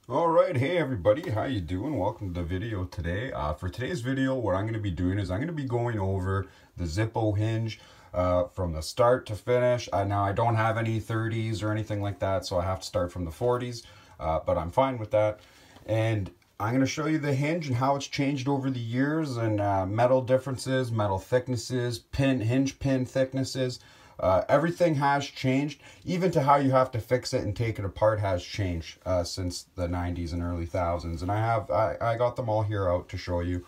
All right, hey everybody, how you doing? Welcome to the video today. For today's video, what I'm going to be doing is I'm going to be going over the Zippo Hinge from the start to finish. Now I don't have any 30s or anything like that, so I have to start from the 40s, but I'm fine with that. And I'm going to show you the hinge and how it's changed over the years, and metal differences, metal thicknesses, hinge pin thicknesses. Everything has changed, even to how you have to fix it and take it apart has changed since the 90s and early thousands. And I got them all here out to show you.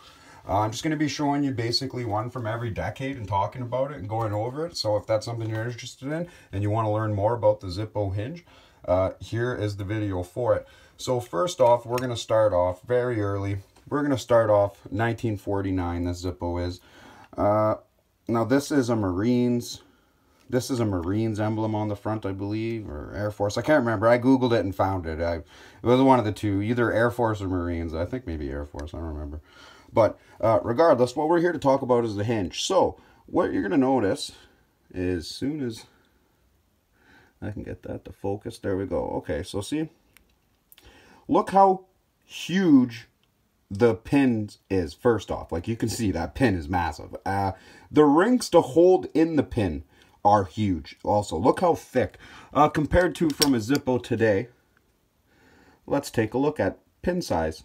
I'm just going to be showing you basically one from every decade and talking about it and going over it. So if that's something you're interested in and you want to learn more about the Zippo Hinge, here is the video for it. So first off, we're going to start off very early. We're going to start off 1949, this Zippo is. Now this is a Marines emblem on the front, I believe, or Air Force. I can't remember. I Googled it and found it. It was one of the two, either Air Force or Marines. I think maybe Air Force. I don't remember. But regardless, what we're here to talk about is the hinge. So what you're going to notice is, as soon as I can get that to focus, there we go. Okay, so see, look how huge the pin is. First off, like you can see, that pin is massive. The rings to hold in the pin are huge. Also, look how thick compared to from a Zippo today. Let's take a look at pin size.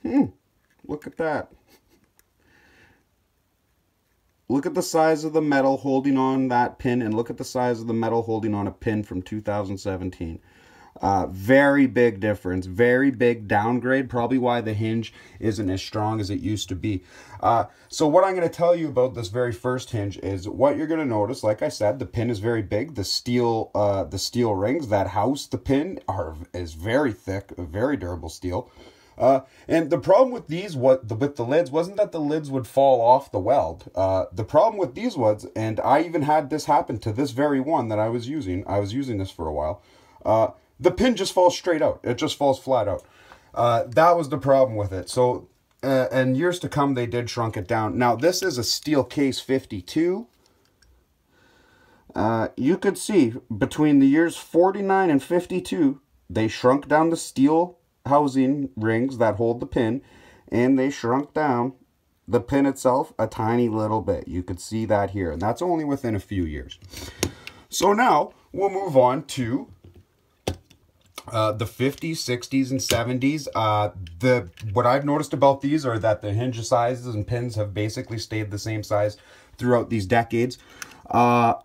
Look at that. Look at the size of the metal holding on that pin, and look at the size of the metal holding on a pin from 2017. Very big difference, very big downgrade, probably why the hinge isn't as strong as it used to be. So what I'm going to tell you about this very first hinge is what you're going to notice. Like I said, the pin is very big. The steel rings that house the pin is very thick, very durable steel. And the problem with these, with the lids, wasn't that the lids would fall off the weld. The problem with these was, and I even had this happen to this very one that I was using this for a while, the pin just falls straight out. It just falls flat out. That was the problem with it. So, and years to come, they did shrunk it down. Now, this is a steel case 52. You could see between the years 49 and 52, they shrunk down the steel housing rings that hold the pin, and they shrunk down the pin itself a tiny little bit. You could see that here, and that's only within a few years. So now we'll move on to the 50s, 60s, and 70s. What I've noticed about these are that the hinge sizes and pins have basically stayed the same size throughout these decades. What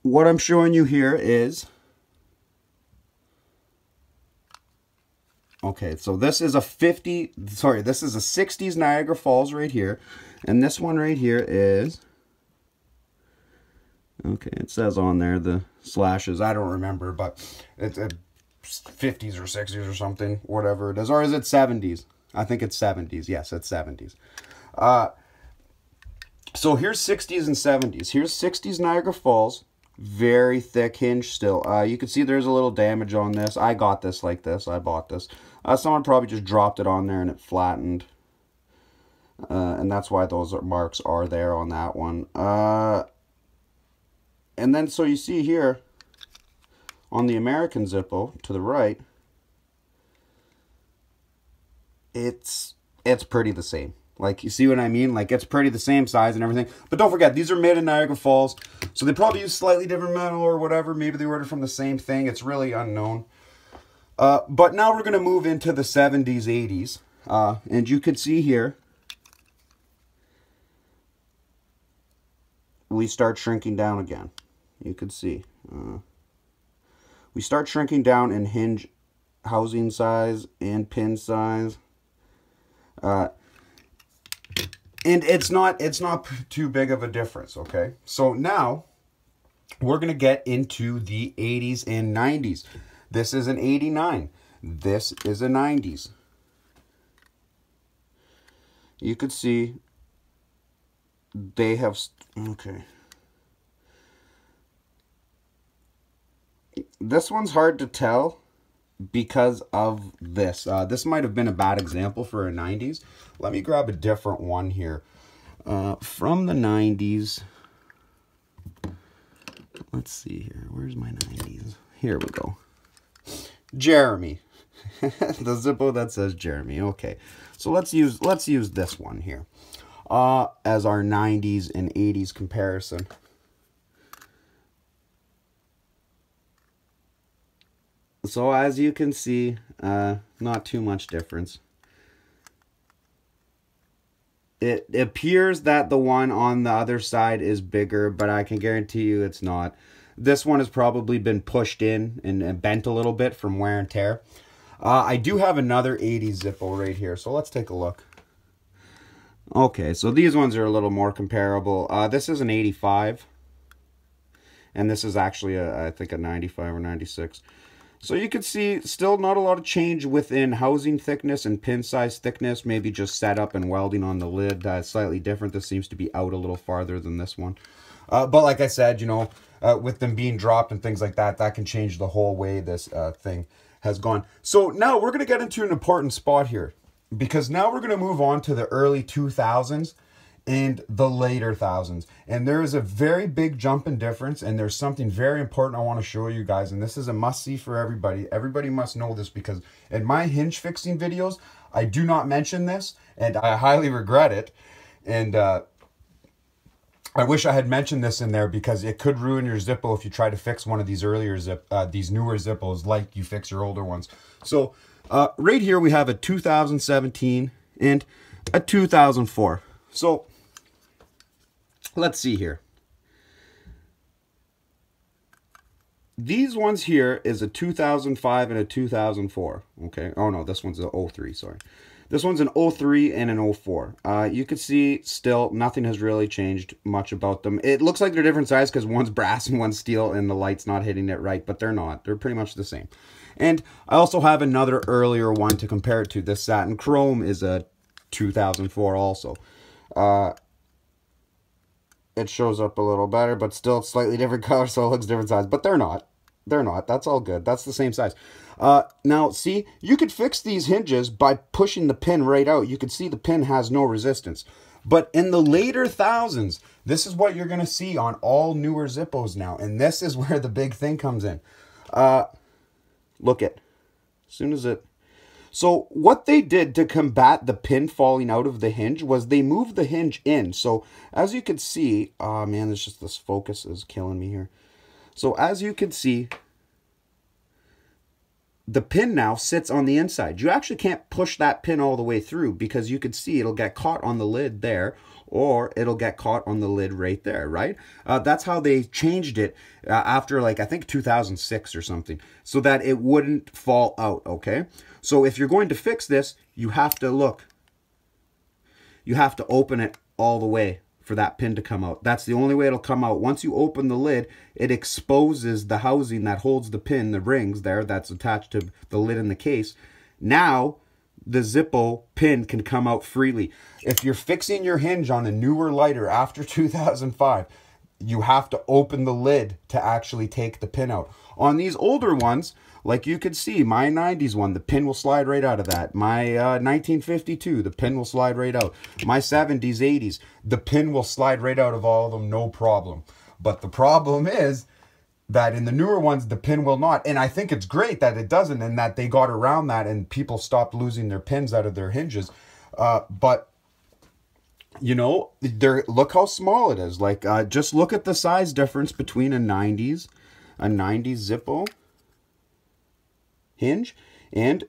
I'm showing you here is, okay, so this is a 60s Niagara Falls right here, and this one right here is, okay, it says on there the slashes, I don't remember, but it's 50s or 60s or something, whatever it is. Or is it 70s? I think it's 70s. Yes, it's 70s. So here's 60s and 70s. Here's 60s Niagara Falls. Very thick hinge still. You can see there's a little damage on this. I got this like this. I bought this. Someone probably just dropped it on there and it flattened. And that's why those marks are there on that one. And then, so you see here, on the American Zippo, to the right, it's pretty the same. Like, you see what I mean? Like, it's pretty the same size and everything. But don't forget, these are made in Niagara Falls, so they probably use slightly different metal or whatever. Maybe they ordered from the same thing. It's really unknown. But now we're going to move into the 70s, 80s. And you can see here, we start shrinking down again. You could see. We start shrinking down in hinge housing size and pin size. And it's not too big of a difference, okay? So now we're going to get into the 80s and 90s. This is an 89. This is a 90s. You could see they have, okay. This one's hard to tell because of this. This might have been a bad example for a 90s. Let me grab a different one here. From the 90s. Let's see here. Where's my 90s? Here we go. Jeremy. The Zippo that says Jeremy. Okay, so let's use this one here as our 90s and 80s comparison. So as you can see, not too much difference. It appears that the one on the other side is bigger, but I can guarantee you it's not. This one has probably been pushed in and bent a little bit from wear and tear. I do have another 80s Zippo right here, so let's take a look. Okay, so these ones are a little more comparable. This is an 85, and this is actually, I think, a 95 or 96. So you can see still not a lot of change within housing thickness and pin size thickness, maybe just setup and welding on the lid. Slightly different. This seems to be out a little farther than this one. But like I said, you know, with them being dropped and things like that, that can change the whole way this thing has gone. So now we're going to get into an important spot here, because now we're going to move on to the early 2000s and the later thousands. And there is a very big jump in difference, and there's something very important I want to show you guys, and this is a must-see for everybody. Everybody must know this, because in my hinge fixing videos, I do not mention this, and I highly regret it. And I wish I had mentioned this in there, because it could ruin your Zippo if you try to fix one of these earlier these newer Zippos like you fix your older ones. So right here we have a 2017 and a 2004. So let's see here. These ones here is a 2005 and a 2004. Okay. Oh no, this one's a 03, sorry. This one's an 03 and an 04. You can see still nothing has really changed much about them. It looks like they're different size because one's brass and one's steel and the light's not hitting it right, but they're not. They're pretty much the same. And I also have another earlier one to compare it to. This satin chrome is a 2004 also. It shows up a little better, but still slightly different color, so it looks different size. But they're not. They're not. That's all good. That's the same size. Now, see, you could fix these hinges by pushing the pin right out. You can see the pin has no resistance. But in the later thousands, this is what you're going to see on all newer Zippos now. And this is where the big thing comes in. Look at, as soon as it... So what they did to combat the pin falling out of the hinge was they moved the hinge in. So as you can see, oh man, it's just this focus is killing me here. So as you can see, the pin now sits on the inside. You actually can't push that pin all the way through, because you can see it'll get caught on the lid there, or it'll get caught on the lid right there, right? That's how they changed it after, like, I think 2006 or something, so that it wouldn't fall out, okay? So if you're going to fix this, you have to look. You have to open it all the way for that pin to come out. That's the only way it'll come out. Once you open the lid, it exposes the housing that holds the pin, the rings there that's attached to the lid in the case. Now, the Zippo pin can come out freely. If you're fixing your hinge on a newer lighter after 2005, you have to open the lid to actually take the pin out. On these older ones, like you could see, my 90s one, the pin will slide right out of that. My 1952, the pin will slide right out. My 70s, 80s, the pin will slide right out of all of them, no problem. But the problem is that in the newer ones, the pin will not. And I think it's great that it doesn't, and that they got around that and people stopped losing their pins out of their hinges. But, you know, look how small it is. Like, just look at the size difference between a 90s Zippo hinge and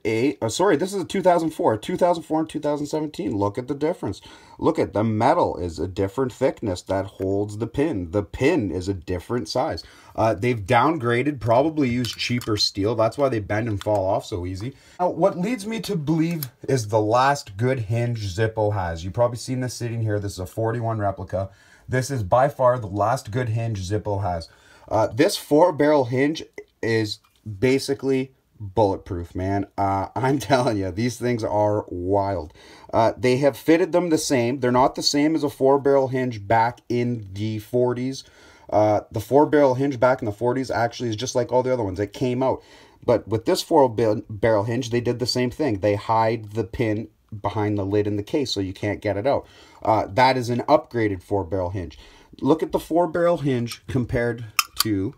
sorry, this is a 2004 and 2017. Look at the difference. Look at the metal is a different thickness that holds the pin. The pin is a different size. They've downgraded, probably used cheaper steel. That's why they bend and fall off so easy. Now, what leads me to believe is the last good hinge Zippo has. You've probably seen this sitting here. This is a 41 replica. This is by far the last good hinge Zippo has. This 4-barrel hinge is basically bulletproof, man. I'm telling you, these things are wild. They have fitted them the same. They're not the same as a 4-barrel hinge back in the 40s. The 4-barrel hinge back in the 40s actually is just like all the other ones. It came out. But with this 4-barrel hinge, they did the same thing. They hide the pin behind the lid in the case so you can't get it out. That is an upgraded 4-barrel hinge. Look at the 4-barrel hinge compared to...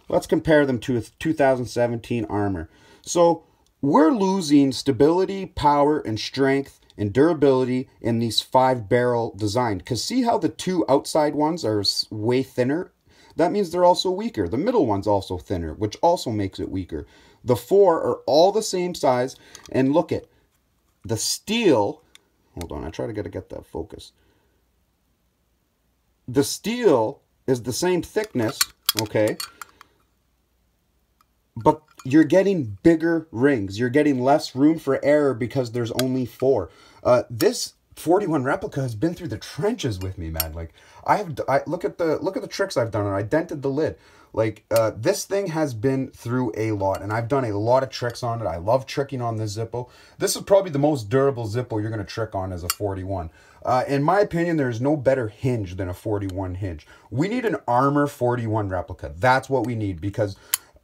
Let's compare them to a 2017 Armor. So we're losing stability, power, and strength and durability in these 5-barrel design. Because see how the 2 outside ones are way thinner? That means they're also weaker. The middle one's also thinner, which also makes it weaker. The 4 are all the same size. And look at the steel. Hold on, I try to get that focus. The steel is the same thickness, okay? But you're getting bigger rings. You're getting less room for error because there's only 4. This 41 replica has been through the trenches with me, man. Like I look at the tricks I've done. I dented the lid. Like this thing has been through a lot, and I've done a lot of tricks on it. I love tricking on this Zippo. This is probably the most durable Zippo you're gonna trick on as a 41. In my opinion, there is no better hinge than a 41 hinge. We need an Armor 41 replica. That's what we need, because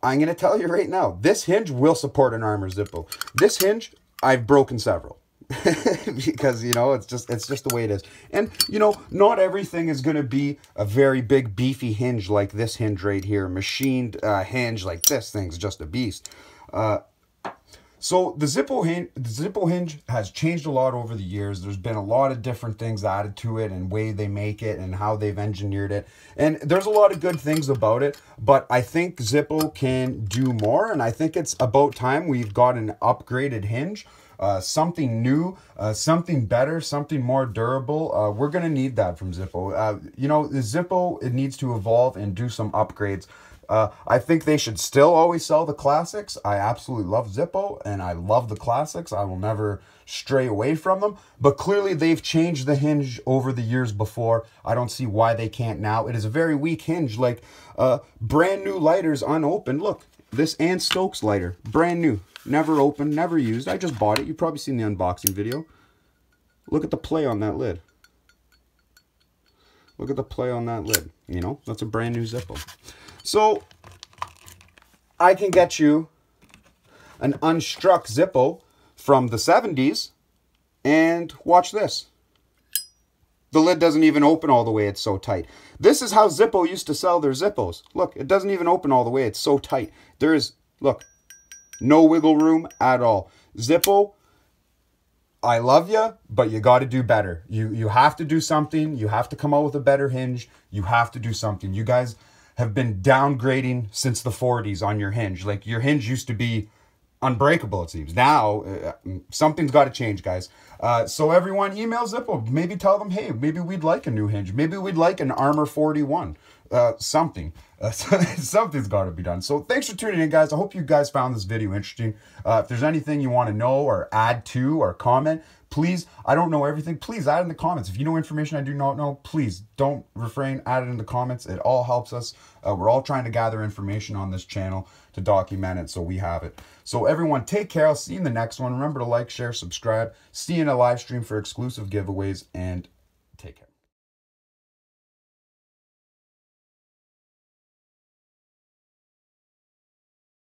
I'm gonna tell you right now, this hinge will support an Armor Zippo. This hinge, I've broken several. Because, you know, it's just the way it is. And, you know, not everything is going to be a very big beefy hinge like this hinge right here. Machined hinge like this thing's just a beast. So the Zippo hinge has changed a lot over the years. There's been a lot of different things added to it, and way they make it and how they've engineered it. And there's a lot of good things about it, but I think Zippo can do more, and I think it's about time we've got an upgraded hinge. Something new, something better, something more durable. We're going to need that from Zippo. You know, the Zippo, it needs to evolve and do some upgrades. I think they should still always sell the classics. I absolutely love Zippo, and I love the classics. I will never stray away from them. But clearly, they've changed the hinge over the years before. I don't see why they can't now. It is a very weak hinge, like brand new lighters unopened. Look, this Ann Stokes lighter, brand new. Never opened, never used. I just bought it. You've probably seen the unboxing video. Look at the play on that lid. Look at the play on that lid. You know, that's a brand new Zippo. So, I can get you an unstruck Zippo from the 70s. And watch this. The lid doesn't even open all the way. It's so tight. This is how Zippo used to sell their Zippos. Look, it doesn't even open all the way. It's so tight. There is, look, no wiggle room at all. Zippo, I love you, but you got to do better. You have to do something. You have to come out with a better hinge. You have to do something. You guys have been downgrading since the 40s on your hinge. Like, your hinge used to be unbreakable, it seems. Now, something's got to change, guys. So everyone, email Zippo. Maybe tell them, hey, maybe we'd like a new hinge. Maybe we'd like an Armor 41. Something. Something's got to be done. So thanks for tuning in, guys. I hope you guys found this video interesting. If there's anything you want to know or add to or comment, please, I don't know everything, please add in the comments. If you know information I do not know, please don't refrain, add it in the comments. It all helps us. We're all trying to gather information on this channel to document it so we have it. So everyone, take care. I'll see you in the next one. Remember to like, share, subscribe. See you in a live stream for exclusive giveaways, and take care.